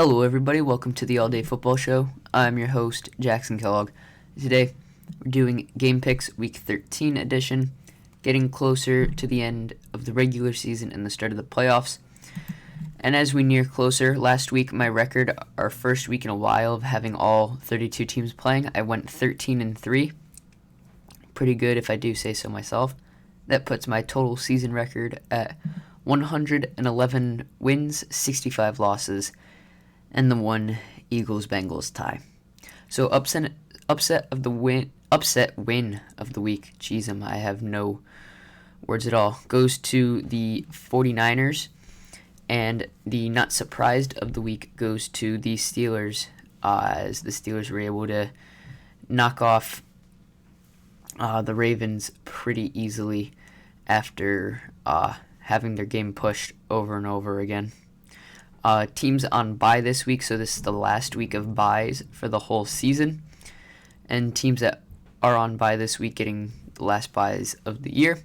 Hello, everybody. Welcome to the All Day Football Show. I'm your host, Jackson Kellogg. Today, we're doing Game Picks Week 13 edition, getting closer to the end of the regular season and the start of the playoffs. And as we near closer, last week, my record, our first week in a while of having all 32 teams playing, I went 13-3. Pretty good if I do say so myself. That puts my total season record at 111 wins, 65 losses, and the one Eagles-Bengals tie. So upset win of the week. Jeez, I have no words at all. Goes to the 49ers, and the not surprised of the week goes to the Steelers, as the Steelers were able to knock off the Ravens pretty easily after having their game pushed over and over again. Teams on bye this week, so this is the last week of byes for the whole season. And teams that are on bye this week, getting the last byes of the year,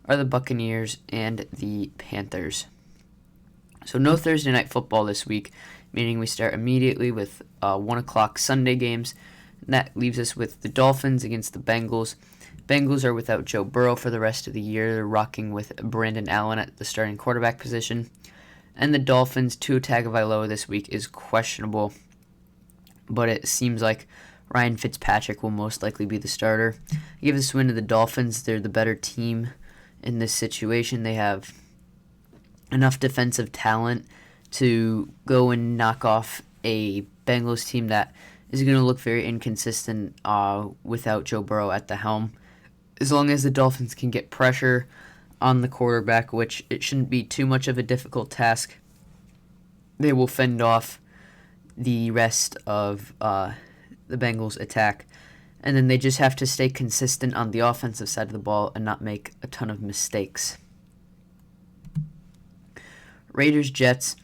are the Buccaneers and the Panthers. So no Thursday night football this week, meaning we start immediately with 1 o'clock Sunday games. And that leaves us with the Dolphins against the Bengals. Bengals are without Joe Burrow for the rest of the year. They're rocking with Brandon Allen at the starting quarterback position. And the Dolphins, Tua Tagovailoa this week is questionable, but it seems like Ryan Fitzpatrick will most likely be the starter. I give this win to the Dolphins. They're the better team in this situation. They have enough defensive talent to go and knock off a Bengals team that is going to look very inconsistent without Joe Burrow at the helm. As long as the Dolphins can get pressure on the quarterback, which it shouldn't be too much of a difficult task, they will fend off the rest of the Bengals' attack. And then they just have to stay consistent on the offensive side of the ball and not make a ton of mistakes. Raiders-Jets.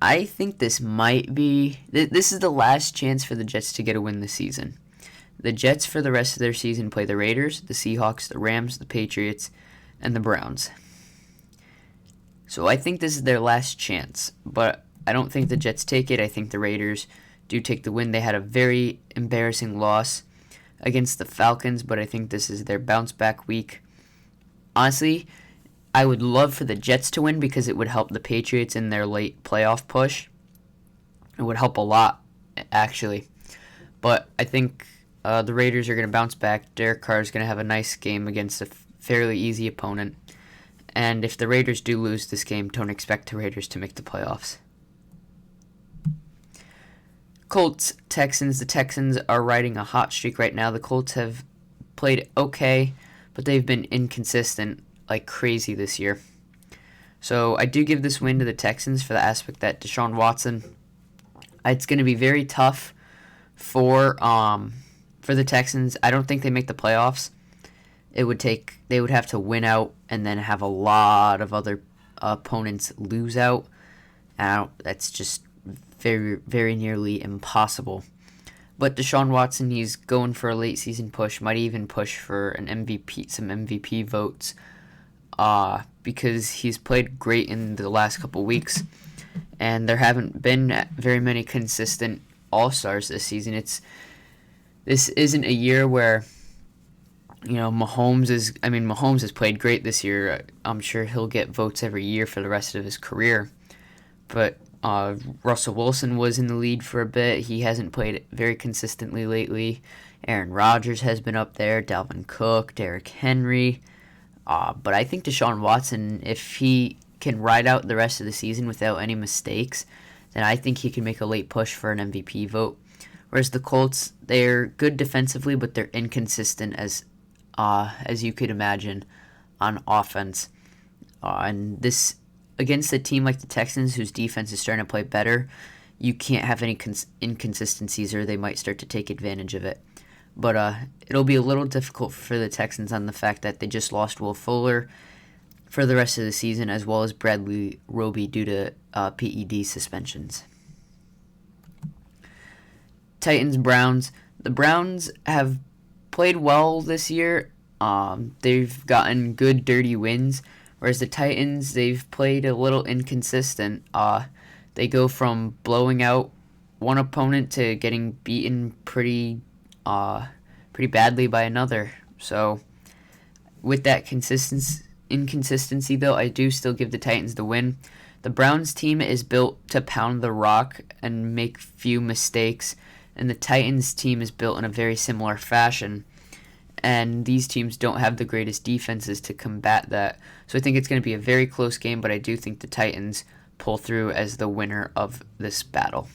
I think this might be... This is the last chance for the Jets to get a win this season. The Jets, for the rest of their season, play the Raiders, the Seahawks, the Rams, the Patriots, and the Browns. So I think this is their last chance, but I don't think the Jets take it. I think the Raiders do take the win. They had a very embarrassing loss against the Falcons, but I think this is their bounce-back week. Honestly, I would love for the Jets to win because it would help the Patriots in their late playoff push. It would help a lot, actually. But I think the Raiders are going to bounce back. Derek Carr is going to have a nice game against a fairly easy opponent. And if the Raiders do lose this game, don't expect the Raiders to make the playoffs. Colts, Texans. The Texans are riding a hot streak right now. The Colts have played okay, but they've been inconsistent like crazy this year. So I do give this win to the Texans for the aspect that Deshaun Watson, it's going to be very tough for the Texans. I don't think they make the playoffs. They would have to win out and then have a lot of other opponents lose out. That's just very, very nearly impossible. But Deshaun Watson, he's going for a late season push, might even push for an MVP, some MVP votes, because he's played great in the last couple weeks, and there haven't been very many consistent All-Stars this season. This isn't a year where, Mahomes has played great this year. I'm sure he'll get votes every year for the rest of his career. But Russell Wilson was in the lead for a bit. He hasn't played very consistently lately. Aaron Rodgers has been up there. Dalvin Cook, Derrick Henry. But I think Deshaun Watson, if he can ride out the rest of the season without any mistakes, then I think he can make a late push for an MVP vote. Whereas the Colts, they're good defensively, but they're inconsistent as you could imagine on offense. And this, against a team like the Texans, whose defense is starting to play better, you can't have any inconsistencies, or they might start to take advantage of it. But it'll be a little difficult for the Texans on the fact that they just lost Will Fuller for the rest of the season, as well as Bradley Roby due to PED suspensions. Titans-Browns. The Browns have played well this year. They've gotten good, dirty wins, whereas the Titans, they've played a little inconsistent. They go from blowing out one opponent to getting beaten pretty badly by another. So with that inconsistency, though, I do still give the Titans the win. The Browns team is built to pound the rock and make few mistakes, and the Titans team is built in a very similar fashion. And these teams don't have the greatest defenses to combat that. So I think it's going to be a very close game, but I do think the Titans pull through as the winner of this battle.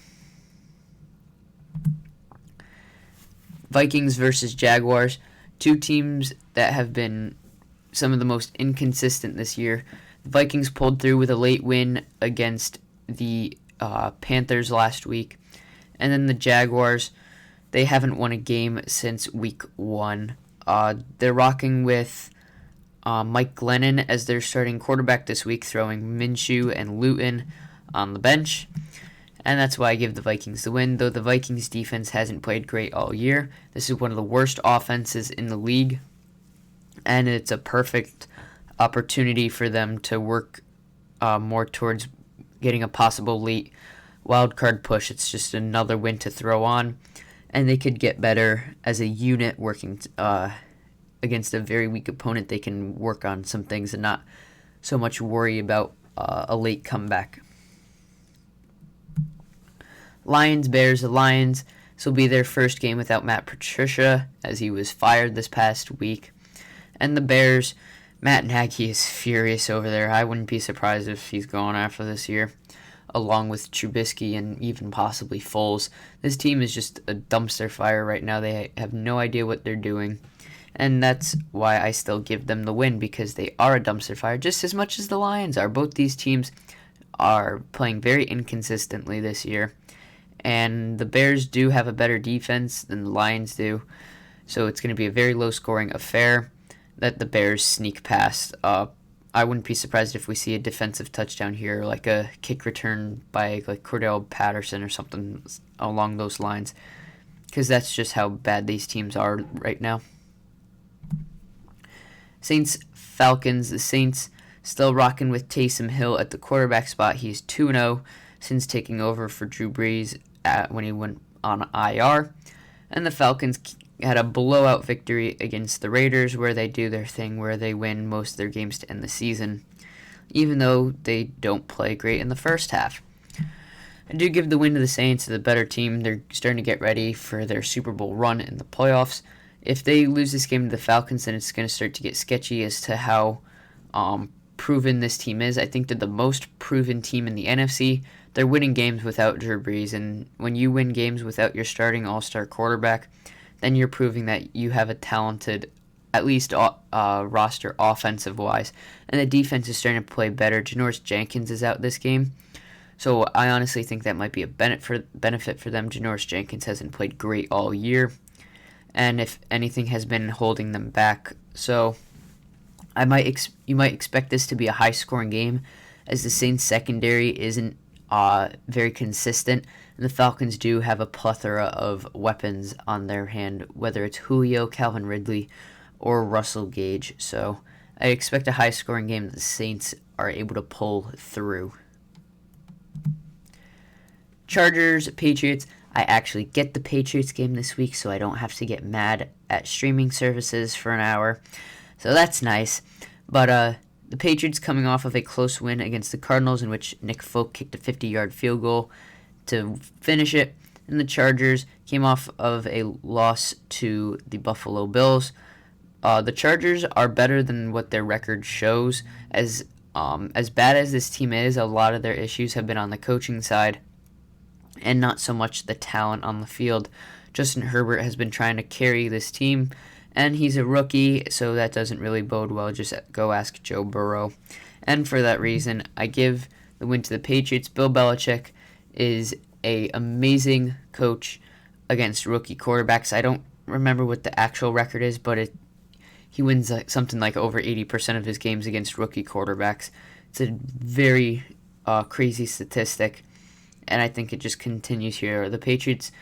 Vikings versus Jaguars, two teams that have been some of the most inconsistent this year. The Vikings pulled through with a late win against the Panthers last week. And then the Jaguars, they haven't won a game since week 1. They're rocking with Mike Glennon as their starting quarterback this week, throwing Minshew and Luton on the bench. And that's why I give the Vikings the win, though the Vikings defense hasn't played great all year. This is one of the worst offenses in the league, and it's a perfect opportunity for them to work more towards getting a possible late wild card push. It's just another win to throw on, and they could get better as a unit working against a very weak opponent. They can work on some things and not so much worry about a late comeback. Lions-Bears. The Lions, this will be their first game without Matt Patricia, as he was fired this past week. And the Bears, Matt Nagy is furious over there. I wouldn't be surprised if he's gone after this year, along with Trubisky and even possibly Foles. This team is just a dumpster fire right now. They have no idea what they're doing. And that's why I still give them the win, because they are a dumpster fire just as much as the Lions are. Both these teams are playing very inconsistently this year. And the Bears do have a better defense than the Lions do. So it's going to be a very low-scoring affair that the Bears sneak past. I wouldn't be surprised if we see a defensive touchdown here, like a kick return by like Cordell Patterson or something along those lines, because that's just how bad these teams are right now. Saints-Falcons. The Saints still rocking with Taysom Hill at the quarterback spot. He's 2-0 since taking over for Drew Brees when he went on IR. And the Falcons had a blowout victory against the Raiders, where they do their thing, where they win most of their games to end the season, even though they don't play great in the first half. I do give the win to the Saints, the better team. They're starting to get ready for their Super Bowl run in the playoffs. If they lose this game to the Falcons, then it's going to start to get sketchy as to how proven this team is. I think they're the most proven team in the NFC. They're winning games without Drew Brees, and when you win games without your starting all-star quarterback, then you're proving that you have a talented, at least roster offensive-wise. And the defense is starting to play better. Janoris Jenkins is out this game, so I honestly think that might be a benefit for them. Janoris Jenkins hasn't played great all year, and if anything has been holding them back. So you might expect this to be a high-scoring game, as the Saints secondary isn't very consistent, and the Falcons do have a plethora of weapons on their hand, whether it's Julio, Calvin Ridley, or Russell Gage. So I expect a high-scoring game that the Saints are able to pull through. Chargers, Patriots. I actually get the Patriots game this week, so I don't have to get mad at streaming services for an hour. So that's nice. But the Patriots coming off of a close win against the Cardinals, in which Nick Folk kicked a 50-yard field goal to finish it. And the Chargers came off of a loss to the Buffalo Bills. The Chargers are better than what their record shows. As bad as this team is, a lot of their issues have been on the coaching side and not so much the talent on the field. Justin Herbert has been trying to carry this team, and he's a rookie, so that doesn't really bode well. Just go ask Joe Burrow. And for that reason, I give the win to the Patriots. Bill Belichick is an amazing coach against rookie quarterbacks. I don't remember what the actual record is, but he wins something like over 80% of his games against rookie quarterbacks. It's a very crazy statistic, and I think it just continues here. The Patriots,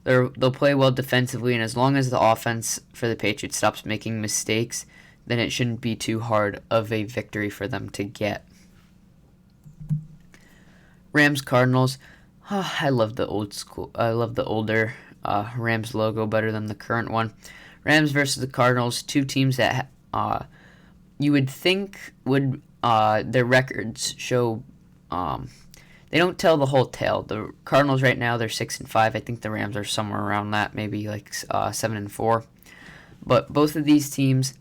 they'll play well defensively, and as long as the offense for the Patriots stops making mistakes, then it shouldn't be too hard of a victory for them to get. Rams Cardinals. I love the old school. I love the older Rams logo better than the current one. Rams versus the Cardinals, two teams that you would think would their records show. They don't tell the whole tale. The Cardinals right now they're 6-5. I think the Rams are somewhere around that, maybe like 7-4. But both of these teams,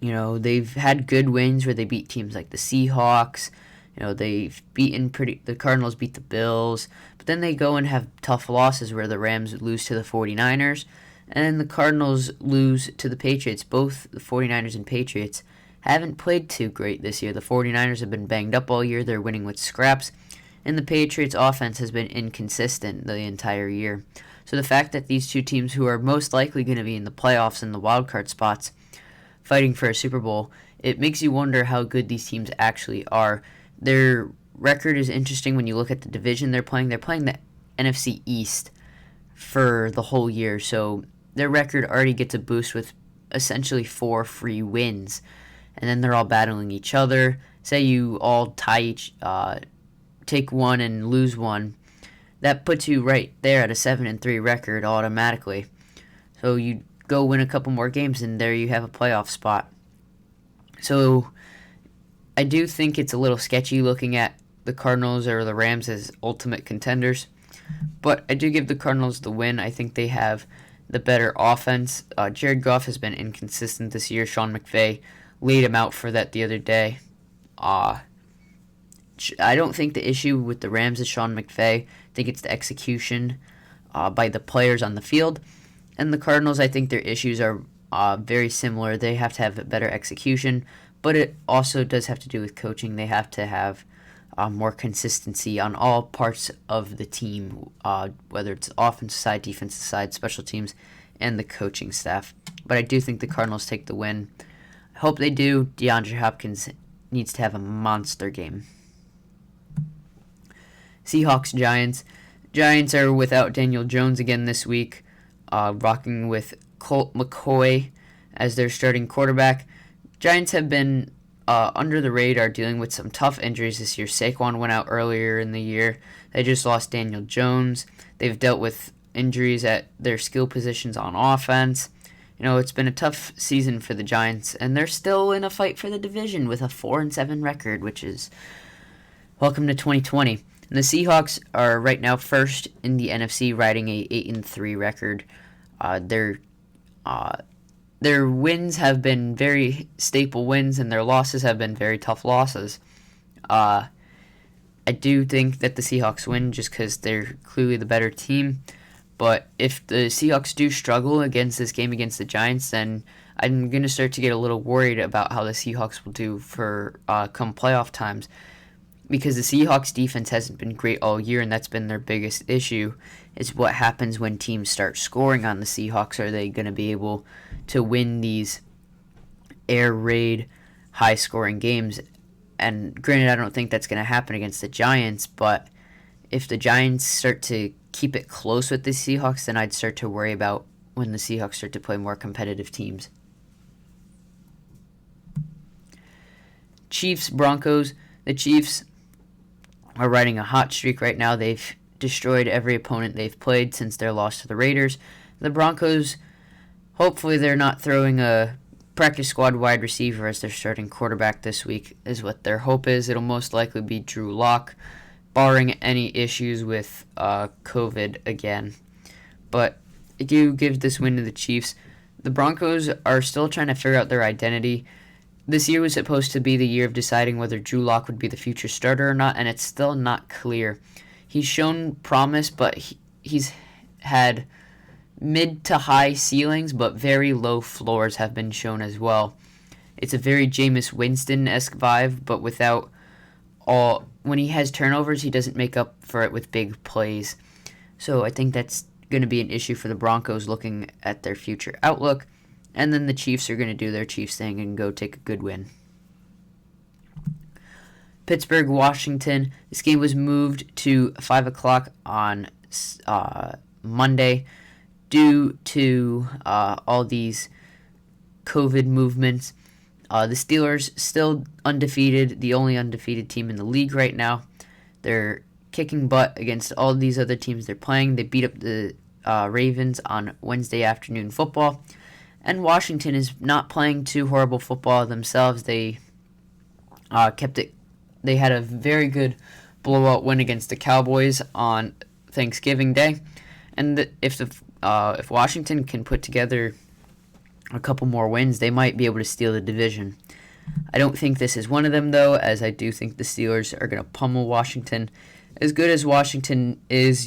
they've had good wins where they beat teams like the Seahawks. They've beaten the Cardinals beat the Bills, but then they go and have tough losses where the Rams lose to the 49ers, and then the Cardinals lose to the Patriots. Both the 49ers and Patriots haven't played too great this year. The 49ers have been banged up all year. They're winning with scraps, and the Patriots offense has been inconsistent the entire year. So the fact that these two teams who are most likely going to be in the playoffs and the wildcard spots fighting for a Super Bowl, it makes you wonder how good these teams actually are. Their record is interesting when you look at the division they're playing. They're playing the NFC East for the whole year, so their record already gets a boost with essentially 4 free wins. And then they're all battling each other. Say you all take one and lose one. That puts you right there at a 7-3 record automatically. So you go win a couple more games, and there you have a playoff spot. So I do think it's a little sketchy looking at the Cardinals or the Rams as ultimate contenders, but I do give the Cardinals the win. I think they have the better offense. Jared Goff has been inconsistent this year. Sean McVay laid him out for that the other day. I don't think the issue with the Rams is Sean McVay. I think it's the execution by the players on the field. And the Cardinals, I think their issues are very similar. They have to have better execution, but it also does have to do with coaching. They have to have more consistency on all parts of the team, whether it's offensive side, defensive side, special teams, and the coaching staff. But I do think the Cardinals take the win. I hope they do. DeAndre Hopkins needs to have a monster game. Seahawks, Giants. Giants are without Daniel Jones again this week, rocking with Colt McCoy as their starting quarterback. Giants have been under the radar, dealing with some tough injuries this year. Saquon went out earlier in the year. They just lost Daniel Jones. They've dealt with injuries at their skill positions on offense. It's been a tough season for the Giants, and they're still in a fight for the division with a 4-7 record, which is welcome to 2020. And the Seahawks are right now first in the NFC, riding a 8-3 record. Their wins have been very staple wins, and their losses have been very tough losses. I do think that the Seahawks win just because they're clearly the better team. But if the Seahawks do struggle against this game against the Giants, then I'm going to start to get a little worried about how the Seahawks will do for come playoff times. Because the Seahawks defense hasn't been great all year, and that's been their biggest issue, is what happens when teams start scoring on the Seahawks. Are they going to be able to win these air raid, high-scoring games? And granted, I don't think that's going to happen against the Giants, but if the Giants start to keep it close with the Seahawks, then I'd start to worry about when the Seahawks start to play more competitive teams. Chiefs, Broncos. The Chiefs are riding a hot streak right now. They've destroyed every opponent they've played since their loss to the Raiders. The Broncos, hopefully they're not throwing a practice squad wide receiver as their starting quarterback this week, is what their hope is. It'll most likely be Drew Lock, barring any issues with COVID again. But I do give this win to the Chiefs. The Broncos are still trying to figure out their identity. This year was supposed to be the year of deciding whether Drew Lock would be the future starter or not, and it's still not clear. He's shown promise, but he's had mid to high ceilings, but very low floors have been shown as well. It's a very Jameis Winston-esque vibe, but without all. When he has turnovers, he doesn't make up for it with big plays. So I think that's going to be an issue for the Broncos looking at their future outlook. And then the Chiefs are going to do their Chiefs thing and go take a good win. Pittsburgh, Washington. This game was moved to 5 o'clock on Monday due to all these COVID movements. The Steelers still undefeated, the only undefeated team in the league right now. They're kicking butt against all these other teams they're playing. They beat up the Ravens on Wednesday afternoon football. And Washington is not playing too horrible football themselves. They kept it. They had a very good blowout win against the Cowboys on Thanksgiving Day. And if Washington can put together a couple more wins, they might be able to steal the division. I don't think this is one of them, though, as I do think the Steelers are going to pummel Washington. As good as Washington is,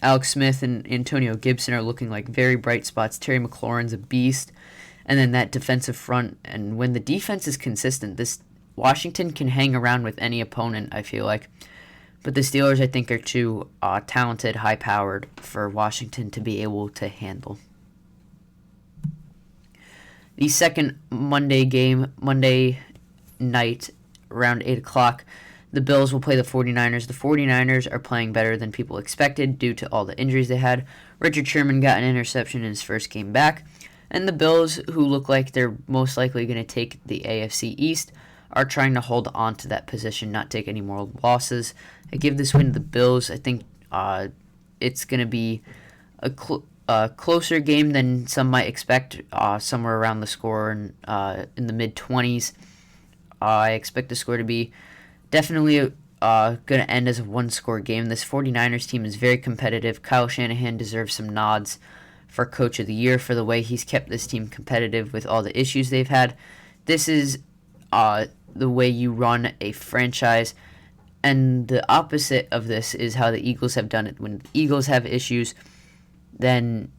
Alex Smith and Antonio Gibson are looking like very bright spots. Terry McLaurin's a beast. And then that defensive front. And when the defense is consistent, this Washington can hang around with any opponent, I feel like. But the Steelers, I think, are too talented, high-powered for Washington to be able to handle. The second Monday game, Monday night, around 8 o'clock, the Bills will play the 49ers. The 49ers are playing better than people expected due to all the injuries they had. Richard Sherman got an interception in his first game back. And the Bills, who look like they're most likely going to take the AFC East, are trying to hold on to that position, not take any more losses. I give this win to the Bills. I think it's going to be a closer game than some might expect, somewhere around the score in the mid-20s. I expect the score to be definitely going to end as a one-score game. This 49ers team is very competitive. Kyle Shanahan deserves some nods for Coach of the Year for the way he's kept this team competitive with all the issues they've had. This is the way you run a franchise, and the opposite of this is how the Eagles have done it. When the Eagles have issues, then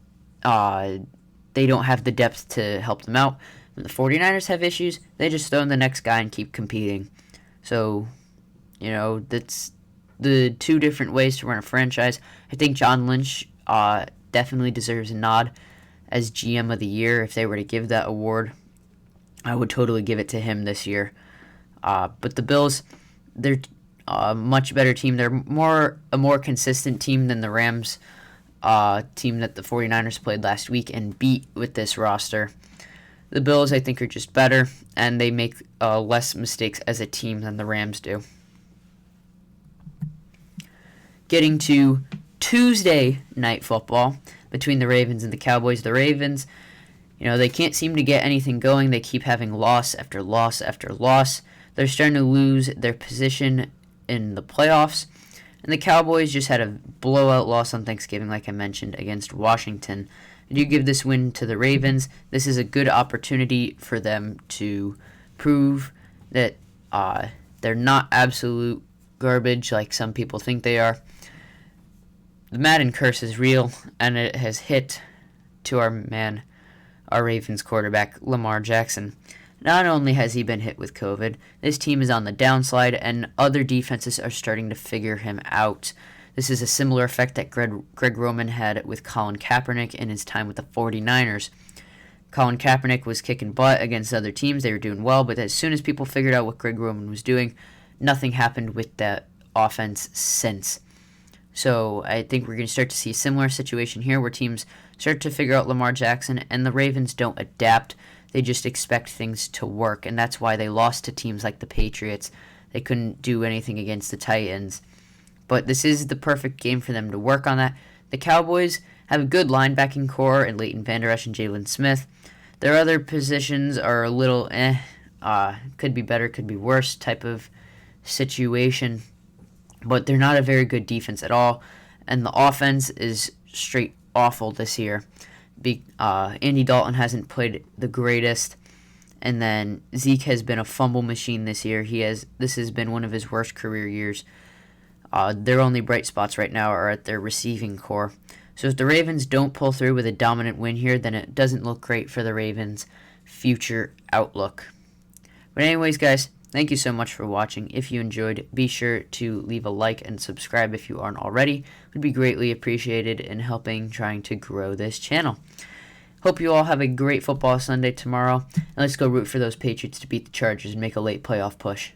they don't have the depth to help them out. When the 49ers have issues, they just throw in the next guy and keep competing. So, that's the two different ways to run a franchise. I think John Lynch definitely deserves a nod as GM of the Year. If they were to give that award, I would totally give it to him this year. But the Bills, they're a much better team. They're a more consistent team than the Rams team that the 49ers played last week and beat with this roster. The Bills, I think, are just better, and they make less mistakes as a team than the Rams do. Getting to Tuesday night football between the Ravens and the Cowboys. The Ravens, they can't seem to get anything going. They keep having loss after loss after loss. They're starting to lose their position in the playoffs. And the Cowboys just had a blowout loss on Thanksgiving, like I mentioned, against Washington. I do give this win to the Ravens. This is a good opportunity for them to prove that they're not absolute garbage like some people think they are. The Madden curse is real, and it has hit to our Ravens quarterback, Lamar Jackson. Not only has he been hit with COVID, this team is on the downslide, and other defenses are starting to figure him out. This is a similar effect that Greg Roman had with Colin Kaepernick in his time with the 49ers. Colin Kaepernick was kicking butt against other teams. They were doing well, but as soon as people figured out what Greg Roman was doing, nothing happened with that offense since. So I think we're going to start to see a similar situation here where teams start to figure out Lamar Jackson, and the Ravens don't adapt. They just expect things to work, and that's why they lost to teams like the Patriots. They couldn't do anything against the Titans. But this is the perfect game for them to work on that. The Cowboys have a good linebacking core in Leighton Vander Esch and Jalen Smith. Their other positions are a little could be better, could be worse type of situation. But they're not a very good defense at all. And the offense is straight awful this year. Andy Dalton hasn't played the greatest. And then Zeke has been a fumble machine this year. This has been one of his worst career years. Their only bright spots right now are at their receiving core. So if the Ravens don't pull through with a dominant win here, then it doesn't look great for the Ravens' future outlook. But anyways, guys, thank you so much for watching. If you enjoyed, be sure to leave a like and subscribe if you aren't already. It would be greatly appreciated in helping trying to grow this channel. Hope you all have a great football Sunday tomorrow, and let's go root for those Patriots to beat the Chargers and make a late playoff push.